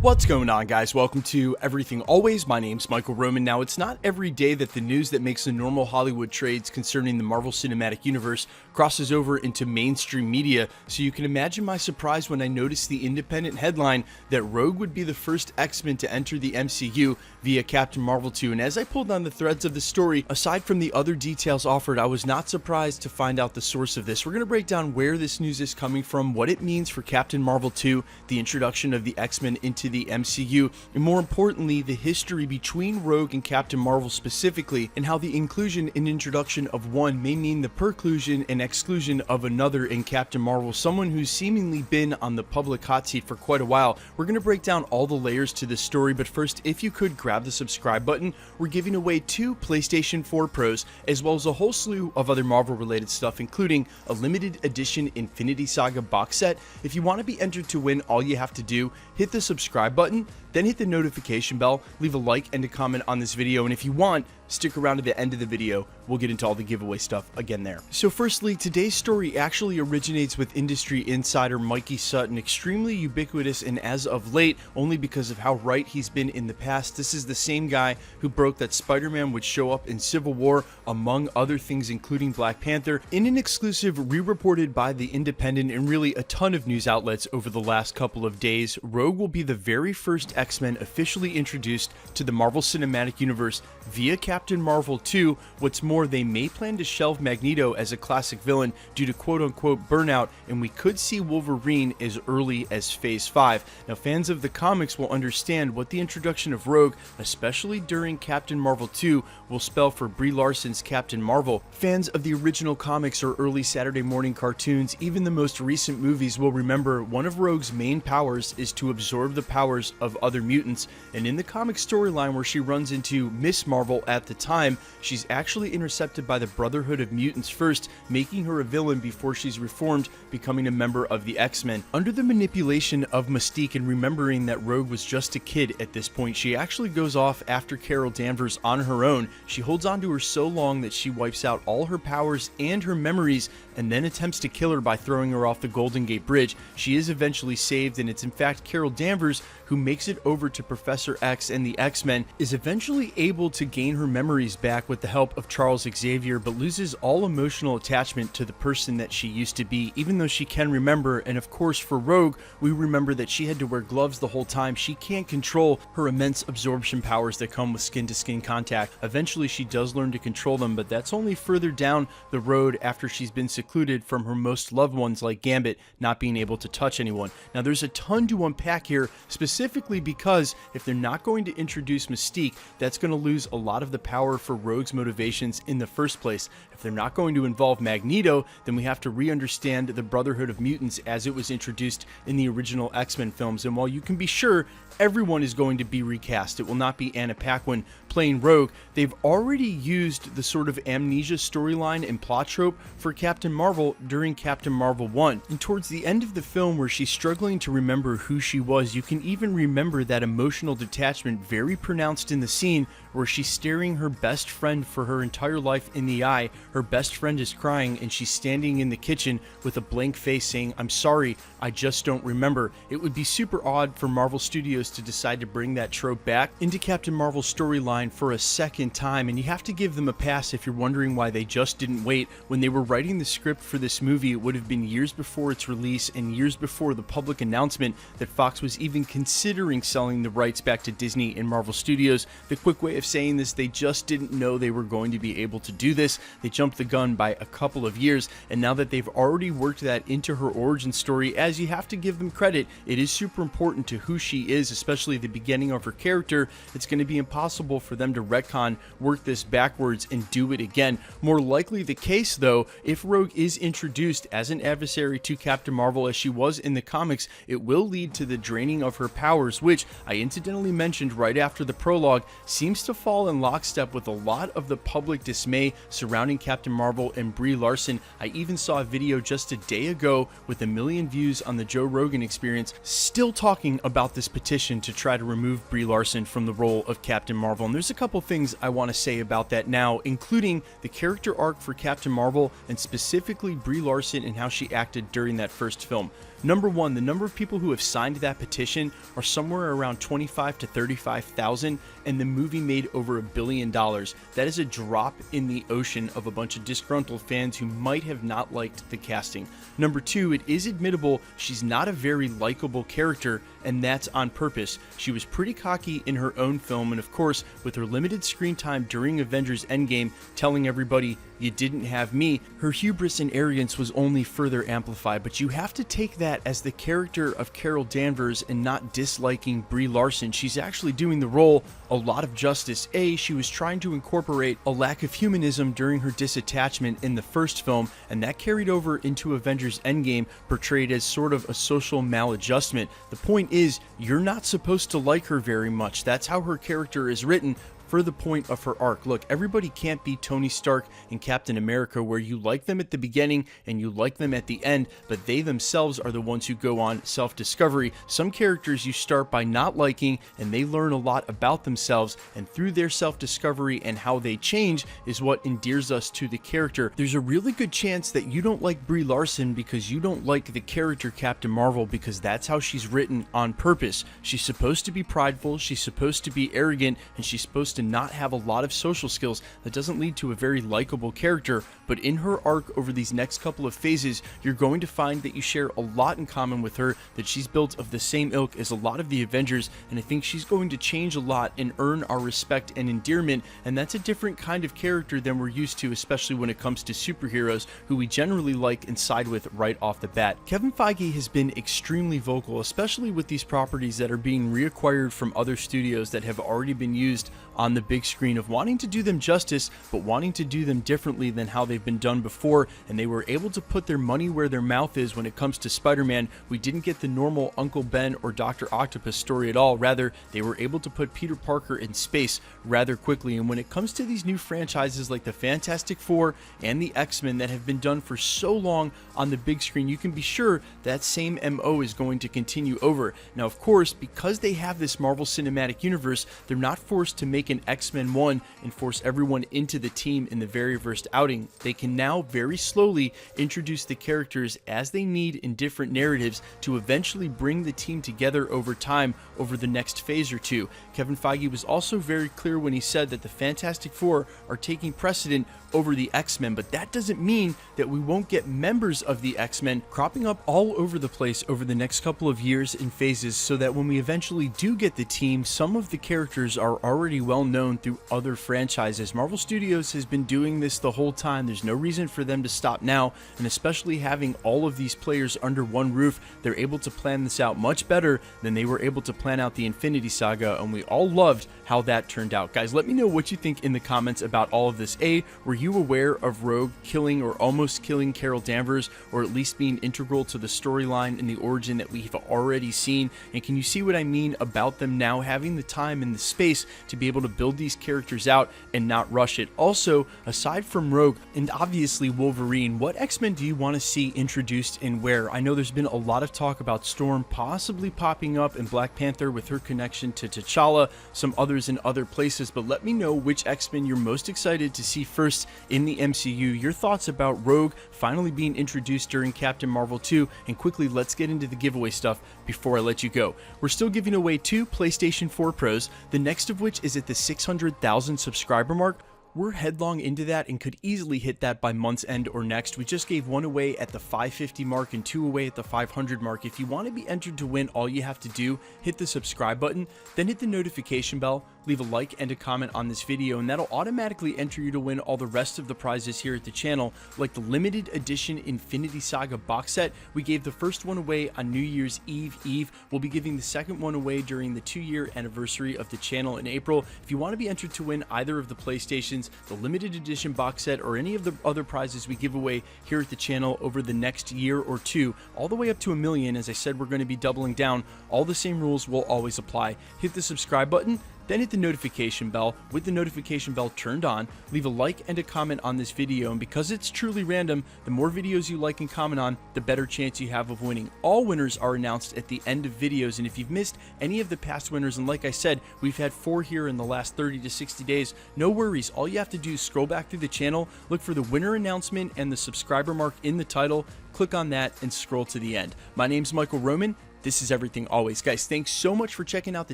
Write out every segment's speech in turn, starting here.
What's going on, guys? Welcome to Everything Always. My name's Michael Roman. Now, it's not every day that the news that makes the normal Hollywood trades concerning the Marvel Cinematic Universe crosses over into mainstream media, so you can imagine my surprise when I noticed the independent headline that Rogue would be the first X-Men to enter the MCU via Captain Marvel 2. And as I pulled on the threads of the story, aside from the other details offered, I was not surprised to find out the source of this. We're going to break down where this news is coming from, what it means for Captain Marvel 2, the introduction of the X-Men into the MCU, and more importantly, the history between Rogue and Captain Marvel specifically, and how the inclusion and introduction of one may mean the preclusion and exclusion of another in Captain Marvel, someone who's seemingly been on the public hot seat for quite a while. We're going to break down all the layers to this story, but first, if you could grab the subscribe button. We're giving away 2 PlayStation 4 Pros, as well as a whole slew of other Marvel related stuff, including a limited edition Infinity Saga box set. If you want to be entered to win, all you have to do, hit the subscribe button, then hit the notification bell, leave a like and a comment on this video, and if you want, stick around to the end of the video. We'll get into all the giveaway stuff again there. So firstly, today's story actually originates with industry insider Mikey Sutton, extremely ubiquitous and as of late, only because of how right he's been in the past. This is the same guy who broke that Spider-Man would show up in Civil War, among other things, including Black Panther, in an exclusive re-reported by The Independent and really a ton of news outlets over the last couple of days. Rogue will be the very first X-Men officially introduced to the Marvel Cinematic Universe via Captain Marvel 2. What's more, they may plan to shelve Magneto as a classic villain due to quote-unquote burnout, and we could see Wolverine as early as Phase 5. Now, fans of the comics will understand what the introduction of Rogue, especially during Captain Marvel 2, will spell for Brie Larson's Captain Marvel. Fans of the original comics or early Saturday morning cartoons, even the most recent movies, will remember one of Rogue's main powers is to absorb the powers of other mutants, and in the comic storyline where she runs into Miss Marvel at the time, she's actually intercepted by the Brotherhood of Mutants first, making her a villain before she's reformed, becoming a member of the X-Men. Under the manipulation of Mystique and remembering that Rogue was just a kid at this point, she actually goes off after Carol Danvers on her own. She holds on to her so long that she wipes out all her powers and her memories, and then attempts to kill her by throwing her off the Golden Gate Bridge. She is eventually saved, and it's in fact Carol Danvers who makes it over to Professor X, and the X-Men is eventually able to gain her memories back with the help of Charles Xavier, but loses all emotional attachment to the person that she used to be, even though she can remember. And of course, for Rogue, we remember that she had to wear gloves the whole time. She can't control her immense absorption powers that come with skin-to-skin contact. Eventually, she does learn to control them, but that's only further down the road after she's been secluded from her most loved ones like Gambit, not being able to touch anyone. Now, there's a ton to unpack here, specifically because if they're not going to introduce Mystique, that's going to lose a lot of the power for Rogue's motivations in the first place. If they're not going to involve Magneto, then we have to re-understand the Brotherhood of Mutants as it was introduced in the original X-Men films. And while you can be sure everyone is going to be recast, it will not be Anna Paquin playing Rogue, they've already used the sort of amnesia storyline and plot trope for Captain Marvel during Captain Marvel 1. And towards the end of the film, where she's struggling to remember who she was, you can even remember that emotional detachment very pronounced in the scene where she's staring her best friend for her entire life in the eye. Her best friend is crying, and she's standing in the kitchen with a blank face saying, "I'm sorry, I just don't remember." It would be super odd for Marvel Studios to decide to bring that trope back into Captain Marvel's storyline for a second time, and you have to give them a pass if you're wondering why they just didn't wait. When they were writing the script for this movie, it would have been years before its release and years before the public announcement that Fox was even considering selling the rights back to Disney and Marvel Studios. The quick way of saying this, they just didn't know they were going to be able to do this. They jumped the gun by a couple of years, and now that they've already worked that into her origin story, as you have to give them credit, it is super important to who she is, especially the beginning of her character. It's going to be impossible for them to retcon, work this backwards, and do it again. More likely the case, though, if Rogue is introduced as an adversary to Captain Marvel as she was in the comics, it will lead to the draining of her powers, which I incidentally mentioned right after the prologue, seems to fall in lockstep with a lot of the public dismay surrounding Captain Marvel and Brie Larson. I even saw a video just a day ago with 1 million views on the Joe Rogan Experience still talking about this petition to try to remove Brie Larson from the role of Captain Marvel. And there's a couple things I want to say about that now, including the character arc for Captain Marvel and specifically Brie Larson and how she acted during that first film. Number one, the number of people who have signed that petition are somewhere around 25 to 35,000, and the movie made over $1 billion. That is a drop in the ocean of a bunch of disgruntled fans who might have not liked the casting. Number two, it is admittable she's not a very likable character, and that's on purpose. She was pretty cocky in her own film, and of course, with her limited screen time during Avengers Endgame, telling everybody, "You didn't have me," her hubris and arrogance was only further amplified. But you have to take that as the character of Carol Danvers and not disliking Brie Larson. She's actually doing the role a lot of justice. She was trying to incorporate a lack of humanism during her disattachment in the first film, and that carried over into Avengers Endgame, portrayed as sort of a social maladjustment. The point is, you're not supposed to like her very much. That's how her character is written, for the point of her arc. Look, everybody can't be Tony Stark and Captain America, where you like them at the beginning and you like them at the end, but they themselves are the ones who go on self-discovery. Some characters you start by not liking, and they learn a lot about themselves, and through their self-discovery and how they change is what endears us to the character. There's a really good chance that you don't like Brie Larson because you don't like the character Captain Marvel, because that's how she's written on purpose. She's supposed to be prideful, she's supposed to be arrogant, and she's supposed to not have a lot of social skills. That doesn't lead to a very likable character, but in her arc over these next couple of phases, you're going to find that you share a lot in common with her, that she's built of the same ilk as a lot of the Avengers, and I think she's going to change a lot and earn our respect and endearment, and that's a different kind of character than we're used to, especially when it comes to superheroes, who we generally like and side with right off the bat. Kevin Feige has been extremely vocal, especially with these properties that are being reacquired from other studios that have already been used on the big screen, of wanting to do them justice, but wanting to do them differently than how they've been done before, and they were able to put their money where their mouth is when it comes to Spider-Man. We didn't get the normal Uncle Ben or Dr. Octopus story at all. Rather, they were able to put Peter Parker in space rather quickly. And when it comes to these new franchises like the Fantastic Four and the X-Men that have been done for so long on the big screen, you can be sure that same MO is going to continue over. Now, of course, because they have this Marvel Cinematic Universe, they're not forced to make an X-Men 1 and force everyone into the team in the very first outing. They can now very slowly introduce the characters as they need in different narratives to eventually bring the team together over time, over the next phase or two. Kevin Feige was also very clear when he said that the Fantastic Four are taking precedent over the X-Men, but that doesn't mean that we won't get members of the X-Men cropping up all over the place over the next couple of years in phases, so that when we eventually do get the team, some of the characters are already well known through other franchises. Marvel Studios has been doing this the whole time. There's no reason for them to stop now, and especially having all of these players under one roof, they're able to plan this out much better than they were able to plan out the Infinity Saga, and we all loved how that turned out. Guys, let me know what you think in the comments about all of this. Were you aware of Rogue killing or almost killing Carol Danvers, or at least being integral to the storyline and the origin that we've already seen? And can you see what I mean about them now having the time and the space to be able to build these characters out and not rush it? Also, aside from Rogue and obviously Wolverine, what X-Men do you want to see introduced and where? I know there's been a lot of talk about Storm possibly popping up in Black Panther with her connection to T'Challa, some others in other places, but let me know which X-Men you're most excited to see first in the MCU, your thoughts about Rogue finally being introduced during Captain Marvel 2, and quickly let's get into the giveaway stuff before I let you go. We're still giving away 2 PlayStation 4 Pros, the next of which is at the 600,000 subscriber mark. We're headlong into that and could easily hit that by month's end or next. We just gave 1 away at the 550 mark and 2 away at the 500 mark. If you want to be entered to win, all you have to do, hit the subscribe button, then hit the notification bell, leave a like and a comment on this video, and that'll automatically enter you to win all the rest of the prizes here at the channel, like the limited edition Infinity Saga box set. We gave the first one away on New Year's Eve. We'll be giving the second one away during the 2-year anniversary of the channel in April. If you want to be entered to win either of the PlayStations, the limited edition box set, or any of the other prizes we give away here at the channel over the next year or two, all the way up to $1 million, as I said, we're going to be doubling down. All the same rules will always apply. Hit the subscribe button, then hit the notification bell. With the notification bell turned on, leave a like and a comment on this video, and because it's truly random, the more videos you like and comment on, the better chance you have of winning. All winners are announced at the end of videos, and if you've missed any of the past winners, and like I said, we've had 4 here in the last 30 to 60 days, no worries. All you have to do is scroll back through the channel, look for the winner announcement and the subscriber mark in the title, click on that and scroll to the end. My name's Michael Roman. This is Everything Always. Guys, thanks so much for checking out the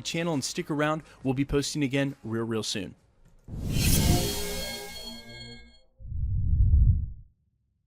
channel and stick around. We'll be posting again real soon.